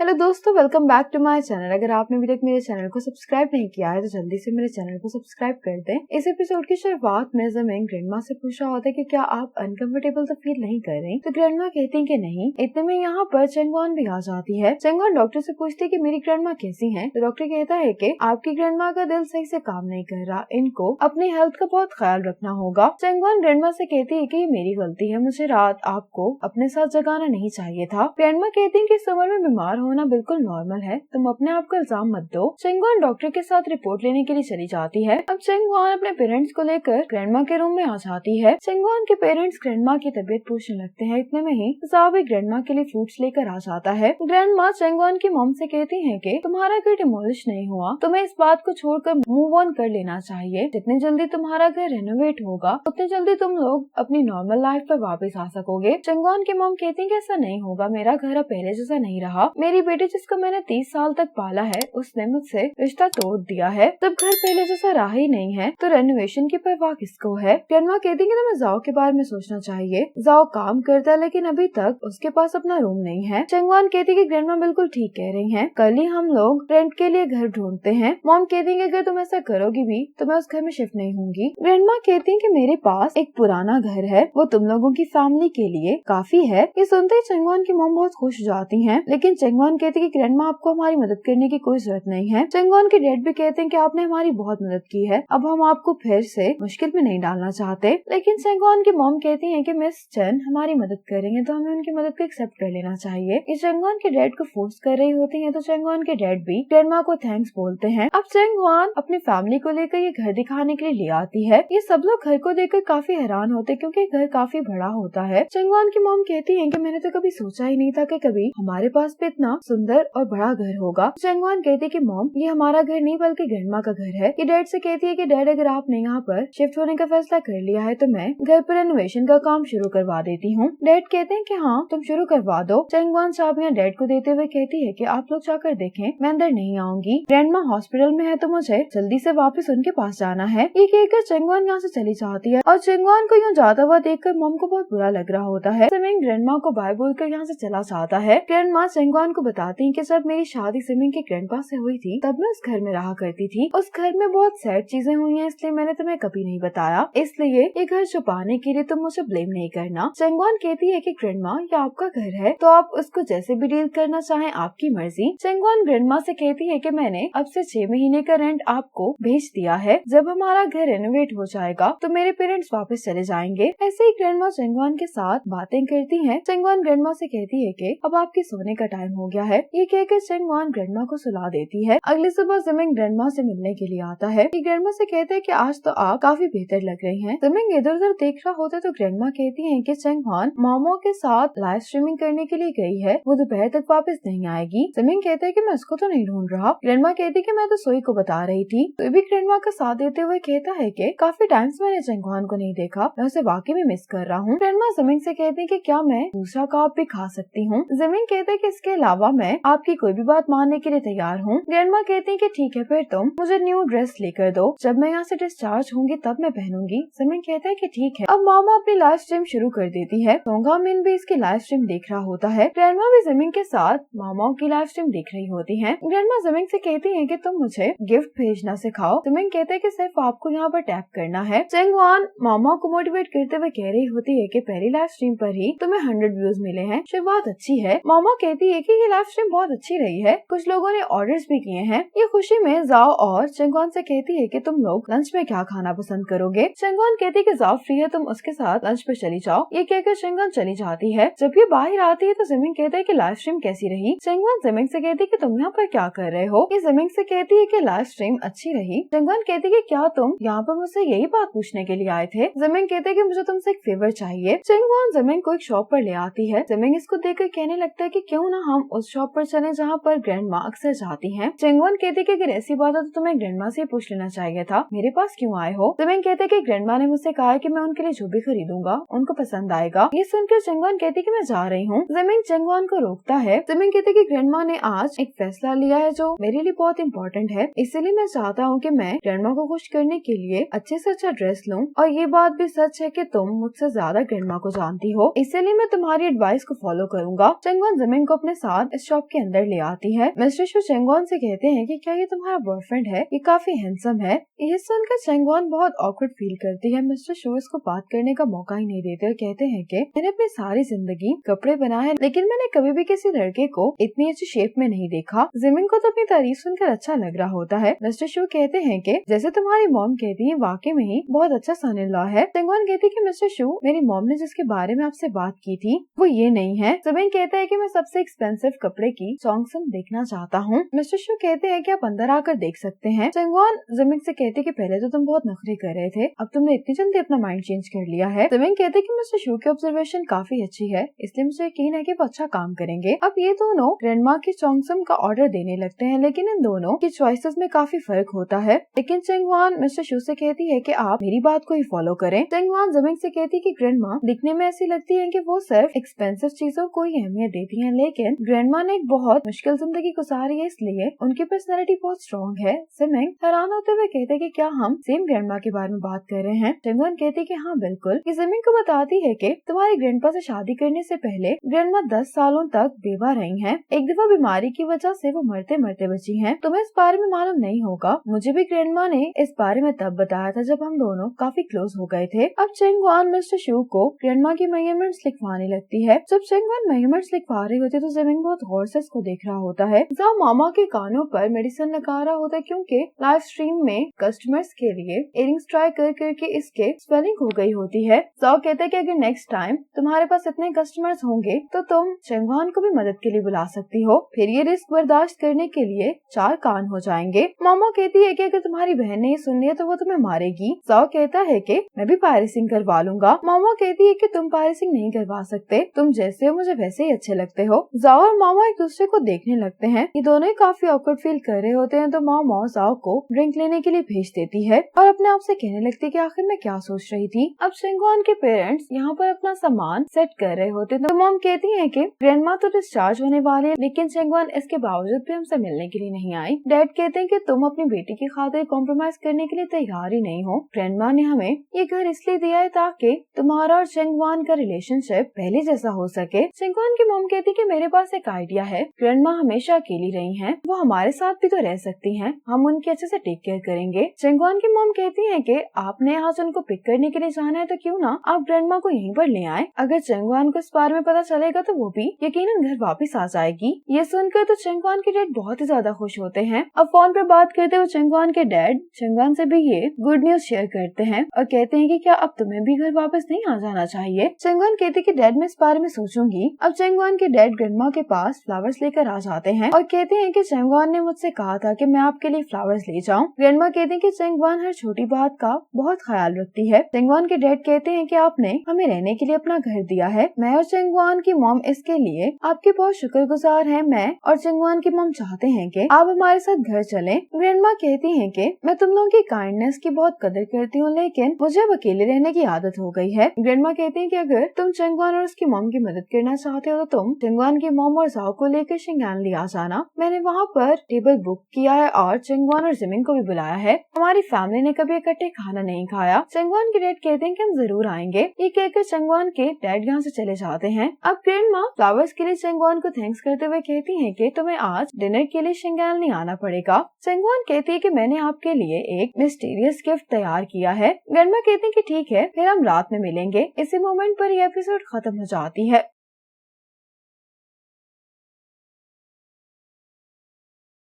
Hello दोस्तों, welcome back to my channel. अगर आपने अभी तक मेरे चैनल को सब्सक्राइब नहीं किया है तो जल्दी से मेरे चैनल को सब्सक्राइब कर दें। इस एपिसोड की शुरुआत में ज़मीन ग्रैंडमा से पूछा होता है कि क्या आप अनकंफर्टेबल तो फील नहीं कर रही, तो ग्रैंडमा कहती है कि नहीं। इतने में यहाँ पर चंगवान भी आ जाती है। चंगवान डॉक्टर से पूछती है कि मेरी ग्रैंडमा कैसी है, तो डॉक्टर कहता है कि आपकी ग्रैंडमा का दिल सही से काम नहीं कर रहा, इनको अपनी हेल्थ का बहुत ख्याल रखना होगा। चंगवान ग्रैंडमा से कहती है कि ये मेरी गलती है, मुझे रात आपको अपने साथ जगाना नहीं चाहिए था। ग्रैंडमा कहती है कि इस उम्र में बीमार होना बिल्कुल नॉर्मल है, तुम अपने आप को इल्जाम मत दो। चंगवान डॉक्टर के साथ रिपोर्ट लेने के लिए चली जाती है। अब चंगवान अपने पेरेंट्स को लेकर ग्रैंडमा के रूम में आ जाती है। चंगवान के पेरेंट्स ग्रैंडमा की तबीयत पूछने लगते हैं। इतने में ही जाओ भी ग्रैंडमा के लिए फ्रूट्स लेकर आ जाता है। ग्रैंडमा चंगवान की मॉम से कहती है कि तुम्हारा घर डिमोलिश नहीं हुआ, तुम्हें इस बात को छोड़कर मूव ऑन कर लेना चाहिए। जितनी जल्दी तुम्हारा घर रेनोवेट होगा उतनी जल्दी तुम लोग अपनी नॉर्मल लाइफ पर वापस आ सकोगे। चंगवान की मॉम कहती है कि ऐसा नहीं होगा, मेरा घर अब पहले जैसा नहीं रहा। मेरी बेटी जिसको मैंने 30 साल तक पाला है उसने मुझसे रिश्ता तोड़ दिया है। तब घर पहले जैसा रहा ही नहीं है तो रेनोवेशन की परवाह किसको है। ग्रैंडमा कहती है कि तुम्हें जाओ के बारे में सोचना चाहिए। जाओ काम करता है लेकिन अभी तक उसके पास अपना रूम नहीं है। चंगवान कहती है कि ग्रैंडमा बिल्कुल ठीक कह रही हैं, कल ही हम लोग रेंट के लिए घर ढूंढते हैं। मॉम कहती है कि अगर तुम ऐसा करोगी भी तो मैं उस घर में शिफ्ट नहीं होंगी। ग्रैंडमा कहती है कि मेरे पास एक पुराना घर है, वो तुम लोगों की फैमिली के लिए काफी है। ये सुनते ही चंगवान की मॉम बहुत खुश हो जाती हैं, लेकिन चंगवान कहती है कि ग्रैंडमा आपको हमारी मदद करने की कोई जरूरत नहीं है। चंगवान के डैड भी कहते हैं कि आपने हमारी बहुत मदद की है, अब हम आपको फिर से मुश्किल में नहीं डालना चाहते। लेकिन चंगवान की मॉम कहती है कि मिस चन हमारी मदद करेंगे तो हमें उनकी मदद को एक्सेप्ट कर लेना चाहिए। ये चंगवान के डैड को फोर्स कर रही होती है तो चंगवान के डैड भी ग्रैंडमा को थैंक्स बोलते हैं। अब चंगवान अपनी फैमिली को लेकर ये घर दिखाने के लिए ले आती है। ये सब लोग घर को देखकर काफी हैरान होते क्योंकि घर काफी बड़ा होता है। चंगवान की मॉम कहती है कि मैंने तो कभी सोचा ही नहीं था कि कभी हमारे पास भी इतना सुंदर और बड़ा घर होगा। चंगवान कहती है कि मॉम ये हमारा घर नहीं बल्कि ग्रैंडमा का घर है। ये डैड से कहती है कि डैड अगर आपने यहाँ पर शिफ्ट होने का फैसला कर लिया है तो मैं घर पर रेनोवेशन का काम शुरू करवा देती हूँ। डैड कहते हैं कि हाँ तुम शुरू करवा दो। चंगवान चाबियां डैड को देते हुए कहती है कि आप लोग जाकर देखें, मैं अंदर नहीं आऊंगी। ग्रैंडमा हॉस्पिटल में है तो मुझे जल्दी से वापस उनके पास जाना है। ये कहकर चंगवान यहाँ से चली जाती है और चंगवान को यूँ जाता हुआ देखकर मॉम को बहुत बुरा लग रहा होता है। सिमिंग ग्रैंडमा को बाय बोलकर यहाँ से चला जाता है। ग्रैंडमा चंगवान को बताती है कि जब मेरी शादी सिमिंग के ग्रैंडपा से हुई थी तब मैं उस घर में रहा करती थी। उस घर में बहुत सैड चीजें हुई हैं, इसलिए मैंने तुम्हें कभी नहीं बताया, इसलिए ये घर छुपाने के लिए तुम मुझे ब्लेम नहीं करना। चंगवान कहती है कि ग्रैंडमा ये आपका घर है तो आप उसको जैसे भी डील करना चाहें आपकी मर्जी। चंगवान ग्रैंडमा से कहती है कि मैंने अब से 6 महीने का रेंट आपको भेज दिया है, जब हमारा घर रेनोवेट हो जाएगा तो मेरे पेरेंट्स वापस चले जाएंगे। ऐसे ही ग्रैंडमा चंगवान के साथ बातें करती है। चंगवान ग्रैंडमा से कहती है कि अब आपके सोने का टाइम हो गया है। ये कहकर चंगवान ग्रैंडमा को सुला देती है। अगली सुबह ज़मीन ग्रैंडमा से मिलने के लिए आता है। ये ग्रैंडमा से कहते हैं कि आज तो आप काफी बेहतर लग रही हैं। ज़मीन इधर उधर देख रहा होता तो ग्रैंडमा कहती है कि चंगवान मामा के साथ लाइव स्ट्रीमिंग करने के लिए गई है, वो दोपहर तक वापस नहीं आएगी। ज़मीन कहता है कि मैं उसको तो नहीं ढूंढ रहा। ग्रैंडमा कहती है कि मैं तो सोई को बता रही थी। तो भी ग्रैंडमा का साथ देते हुए कहता है कि काफी टाइम से मैंने चंगवान को नहीं देखा, मैं उसे वाकई में मिस कर रहा हूँ। ग्रैंडमा ज़मीन से कहती है कि क्या मैं दूसरा काप भी खा सकती हूँ। ज़मीन कहते है कि इसके अलावा मैं आपकी कोई भी बात मानने के लिए तैयार हूँ। ग्रैंडमा कहती है कि ठीक है फिर तुम मुझे न्यू ड्रेस लेकर दो, जब मैं यहाँ से डिस्चार्ज होंगी तब मैं पहनूंगी। ज़मीन कहता है कि ठीक है। अब मामा अपनी लाइव स्ट्रीम शुरू कर देती है। सोंगा मिन भी इसकी लाइव स्ट्रीम देख रहा होता है। ग्रैंडमा भी ज़मीन के साथ मामाओं की लाइव स्ट्रीम देख रही होती है। ग्रैंडमा ज़मीन से कहती है कि तुम मुझे गिफ्ट भेजना सिखाओ। ज़मीन कहते है कि सिर्फ आपको यहाँ पर टैप करना है। चंगवान मामा को मोटिवेट करते हुए कह रही होती है कि पहली लाइव स्ट्रीम पर ही तुम्हें 100 व्यूज मिले हैं, शुरुआत अच्छी है। मामा कहती है कि ये लाइव स्ट्रीम बहुत अच्छी रही है, कुछ लोगों ने ऑर्डर्स भी किए हैं। ये खुशी में जाओ और चंगवान से कहती है कि तुम लोग लंच में क्या खाना पसंद करोगे। चंगवान कहती है कि जाओ फ्री है, तुम उसके साथ लंच पे चली जाओ। ये कहकर चंगवान चली जाती है। जब ये बाहर आती है तो ज़मीन कहता है कि लाइव स्ट्रीम कैसी रही। चंगवान ज़मीन से कहती है कि तुम यहाँ पर क्या कर रहे हो। ये ज़मीन से कहती है कि लाइव स्ट्रीम अच्छी रही। चंगवान कहती है कि क्या तुम यहाँ पर मुझसे यही बात पूछने के लिए आए थे। ज़मीन कहते है कि मुझे तुमसे एक फेवर चाहिए। चंगवान ज़मीन को एक शॉप पर ले आती है। ज़मीन इसको देखकर कहने लगता है कि क्यों ना हम उस शॉप पर चले जहाँ पर ग्रैंडमा अक्सर जाती हैं। चंगवान कहती है कि अगर ऐसी बात है तो तुम्हें ग्रैंडमा से पूछ लेना चाहिए था, मेरे पास क्यों आए हो। ज़मीन कहते है कि ग्रैंडमा ने मुझसे कहा है कि मैं उनके लिए जो भी खरीदूंगा उनको पसंद आएगा। ये सुनकर चंगवान कहती है कि मैं जा रही हूँ। ज़मीन चंगवान को रोकता है। ज़मीन कहती है कि ग्रैंडमा ने आज एक फैसला लिया है जो मेरे लिए बहुत इंपॉर्टेंट है, इसलिए मैं चाहता हूँ कि मैं ग्रैंडमा को खुश करने के लिए अच्छे से अच्छा ड्रेस लूँ। और ये बात भी सच है कि तुम मुझसे ज्यादा ग्रैंडमा को जानती हो, इसलिए मैं तुम्हारी एडवाइस को फॉलो करूंगा। चंगवान ज़मीन को अपने साथ इस शॉप के अंदर ले आती है। मिस्टर शू चेंगवान से कहते हैं कि क्या ये तुम्हारा बॉयफ्रेंड है? ये काफी हैंडसम है। ये सुनकर चेंगवान बहुत ऑकवर्ड फील करती है। मिस्टर शू इसको बात करने का मौका ही नहीं देते और कहते हैं कि मैंने अपनी सारी जिंदगी कपड़े बनाए हैं, लेकिन मैंने कभी भी किसी लड़के को इतनी अच्छी शेप में नहीं देखा। जिमिन को तो अपनी तारीफ सुनकर अच्छा लग रहा होता है। मिस्टर शू कहते हैं कि जैसे तुम्हारी मॉम कहती है, वाकई में ही बहुत अच्छा सन इन लॉ है। चेंगवान कहती है कि मिस्टर शू, मेरी मॉम ने जिसके बारे में आपसे बात की थी वो ये नहीं है। जिमिन कहता है कि मैं सबसे एक्सपेंसिव कपड़े की चोंगसम देखना चाहता हूँ। मिस्टर शू कहते हैं कि आप अंदर आकर देख सकते हैं। चेंगवान जिमिन से कहते कि पहले तो तुम बहुत नखरे कर रहे थे, अब तुमने इतनी जल्दी अपना माइंड चेंज कर लिया है। जिमिन कहते कि मिस्टर शू की ऑब्जर्वेशन काफी अच्छी है, इसलिए मुझे यकीन है कि वो अच्छा काम करेंगे। अब ये दोनों ग्रैंडमा की चोंगसम का ऑर्डर देने लगते हैं, लेकिन इन दोनों की चॉइसेस में काफी फर्क होता है। लेकिन चेंगवान मिस्टर शू से कहती है कि आप मेरी बात को ही फॉलो करें। चेंगवान जिमिन से कहती है कि ग्रैंडमा दिखने में ऐसी लगती है कि वो सिर्फ एक्सपेंसिव चीजों को ही अहमियत देती हैं, लेकिन ग्रैंडमा ने एक बहुत मुश्किल जिंदगी गुजारी है, इसलिए उनकी पर्सनैलिटी बहुत स्ट्रॉन्ग है। जिमिन हैरान होते हुए कहते कि क्या हम सेम ग्रैंडमा के बारे में बात कर रहे हैं? चेंगवान कहती कि हाँ बिल्कुल। ये जिमिन को बताती है कि तुम्हारी ग्रैंडपा से शादी करने से पहले ग्रैंडमा 10 सालों तक बेवा रही हैं। एक दफा बीमारी की वजह से वो मरते मरते बची हैं। तुम्हें इस बारे में मालूम नहीं होगा, मुझे भी ग्रैंडमा ने इस बारे में तब बताया था जब हम दोनों काफी क्लोज हो गए थे। अब चेंगवान मिस्टर शू को ग्रैंडमा की मेजरमेंट्स लिखवाने लगती है। जब चेंगवान मेजरमेंट्स लिखवा रही होती है तो जिमिन बहुत गौर से इसको देख रहा होता है। जहाँ मामा के कानों पर मेडिसिन लगा रहा होता है, क्योंकि लाइव स्ट्रीम में कस्टमर्स के लिए इयरिंग्स ट्राई कर करके इसके स्वेलिंग हो गई होती है। जाओ कहते हैं कि अगर नेक्स्ट टाइम तुम्हारे पास इतने कस्टमर्स होंगे तो तुम चेंगवान को भी मदद के लिए बुला सकती हो, फिर ये रिस्क बर्दाश्त करने के लिए 4 कान हो जाएंगे। मामा कहती है कि अगर तुम्हारी बहन ने ये सुन लिया तो वो तुम्हें मारेगी। जाओ कहता है कि मैं भी पायरेसिंग करवा लूंगा। मामा कहती है कि तुम पायरेसिंग नहीं करवा सकते, तुम जैसे हो मुझे वैसे ही अच्छे लगते हो। जाओ और मामा एक दूसरे को देखने लगते हैं। ये दोनों ही काफी ऑकवर्ड फील कर रहे होते हैं, तो मामा जाओ को ड्रिंक लेने के लिए भेज देती है और अपने आप से कहने लगती है कि आखिर मैं क्या सोच रही थी। अब चेंगवान के पेरेंट्स यहाँ पर अपना सामान सेट कर रहे होते हैं, तो मॉम कहती है कि ग्रैंडमा तो डिस्चार्ज होने वाले हैं, लेकिन चेंगवान इसके बावजूद भी हमसे मिलने के लिए नहीं आई। डैड कहते हैं कि तुम अपनी बेटी की खातिर कॉम्प्रोमाइज करने के लिए तैयार ही नहीं हो। ग्रैंडमा ने हमें ये घर इसलिए दिया है ताकि तुम्हारा और चेंगवान का रिलेशनशिप पहले जैसा हो सके। चेंगवान की मॉम कहती कि मेरे पास एक आइडिया है। ग्रैंडमा हमेशा अकेली रही हैं, वो हमारे साथ भी तो रह सकती हैं, हम उनकी अच्छे से टेक केयर करेंगे। चेंगवान की मॉम कहती है कि आपने यहाँ से उनको पिक करने के लिए जाना है तो क्यों ना आप ग्रैंडमा को यहीं पर ले आए। अगर चेंगवान को इस बारे में पता चलेगा तो वो भी यकीनन घर वापस आ जाएगी। ये सुनकर तो चेंगवान के डैड बहुत ही ज्यादा खुश होते हैं। अब फोन पर बात करते हुए चेंगवान के डैड चेंगवान से भी ये गुड न्यूज शेयर करते हैं और कहते हैं कि क्या अब तुम्हें भी घर वापस नहीं आ जाना चाहिए। चेंगवान कहते कि डैड मैं इस बारे में सोचूंगी। अब चेंगवान के डैड ग्रैंडमा के पास फ्लावर्स लेकर आ जाते हैं और कहते हैं कि चेंगवान ने मुझसे कहा था कि मैं आपके लिए फ्लावर्स ले जाऊं। ग्रैंडमा कहते हैं कि चेंगवान हर छोटी बात का बहुत ख्याल रखती है। चेंगवान के डैड कहते हैं कि आपने हमें रहने के लिए अपना घर दिया है। मैं और चेंगवान की मॉम इसके लिए आपके बहुत शुक्रगुजार हैं। मैं और चेंगवान की मॉम चाहते हैं कि आप हमारे साथ घर चलें। ग्रैंडमा कहती हैं कि मैं तुम लोगों की काइंडनेस की बहुत कदर करती हूँ, लेकिन मुझे अब अकेले रहने की आदत हो गई है। ग्रैंडमा कहती हैं कि अगर तुम चेंगवान और उसकी मॉम की मदद करना चाहते हो तो तुम चेंगवान की मॉम और जाओ को लेकर शिंगान ले आ जाना। मैंने वहाँ पर टेबल बुक किया है और चेंगवान और जिमिन को भी बुलाया है। हमारी फैमिली ने कभी इकट्ठे खाना नहीं खाया। चेंगवान के डैड कहते हैं कि हम जरूर आएंगे। ये कहकर चेंगवान के डैड यहाँ से चले जाते हैं। अब ग्रैंडमा फ्लावर्स के लिए चेंगवान को थैंक्स करते हुए कहती हैं कि तुम्हें आज डिनर के लिए शिंगान नहीं आना पड़ेगा। चेंगवान कहती है कि मैंने आपके लिए एक मिस्टीरियस गिफ्ट तैयार किया है। ग्रैंडमा कहती है कि ठीक है, फिर हम रात में मिलेंगे। इसी मोमेंट पर यह एपिसोड खत्म हो जाती है।